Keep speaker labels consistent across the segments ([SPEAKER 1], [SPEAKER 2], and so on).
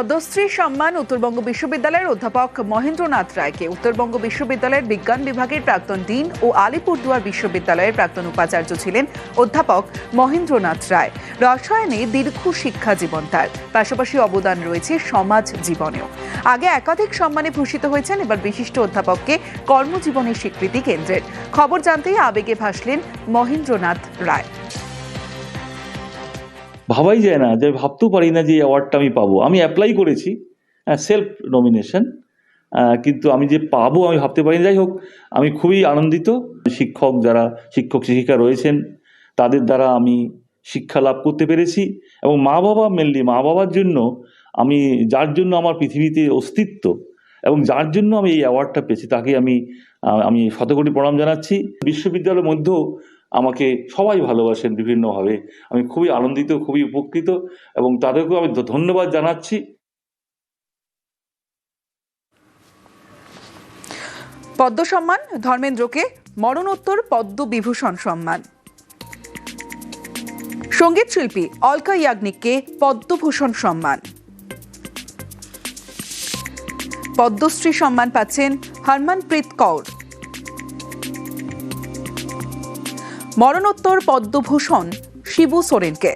[SPEAKER 1] পদ্মশ্রী সম্মান উত্তরবঙ্গ বিশ্ববিদ্যালয়ের অধ্যাপক মহেন্দ্রনাথ রায়কে উত্তরবঙ্গ বিশ্ববিদ্যালয়ের বিজ্ঞান বিভাগের প্রাক্তন ডিন ও আলিপুরদুয়ার বিশ্ববিদ্যালয়ের প্রাক্তন উপাচার্য ছিলেন অধ্যাপক মহেন্দ্রনাথ রায়। রসায়নে দীর্ঘ শিক্ষা জীবন তার, পাশাপাশি অবদান রয়েছে সমাজ জীবনেও। আগে একাধিক সম্মানে ভূষিত হয়েছেন, এবার বিশিষ্ট অধ্যাপককে কর্মজীবনের স্বীকৃতি কেন্দ্রের। খবর জানতেই আবেগে ভাসলেন মহেন্দ্রনাথ রায়।
[SPEAKER 2] ভাবাই যায় না, যে ভাবতেও পারি না যে অ্যাওয়ার্ডটা আমি পাবো। আমি অ্যাপ্লাই করেছি সেলফ নমিনেশন, কিন্তু আমি যে পাবো আমি ভাবতে পারি না। যাই হোক, আমি খুবই আনন্দিত। শিক্ষক শিক্ষিকা রয়েছেন, তাদের দ্বারা আমি শিক্ষা লাভ করতে পেরেছি এবং মা বাবার জন্য আমি, যার জন্য আমার পৃথিবীতে অস্তিত্ব এবং যার জন্য আমি এই অ্যাওয়ার্ডটা পেয়েছি, তাকে আমি শতকোটি প্রণাম জানাচ্ছি। বিশ্ববিদ্যালয়ের মধ্যেও আমাকে সবাই ভালোবাসেন বিভিন্নভাবে। আমি খুবই আনন্দিত, খুবই উপকৃত এবং তাদেরকেও আমি ধন্যবাদ জানাচ্ছি।
[SPEAKER 1] পদ্ম সম্মান, ধর্মেন্দ্রকে মরণোত্তর পদ্মবিভূষণ সম্মান। সঙ্গীত শিল্পী অলকা ইয়াগনিককে পদ্মভূষণ সম্মান। পদ্মশ্রী সম্মান পাচ্ছেন হরমনপ্রীত কৌর। মরণোত্তর পদ্মভূষণ শিবু সোরেনকে।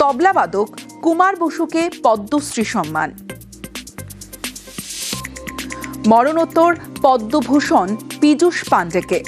[SPEAKER 1] তবলাবাদক কুমার বসুকে পদ্মশ্রী সম্মান। মরণোত্তর পদ্মভূষণ পীযূষ পাণ্ডেকে।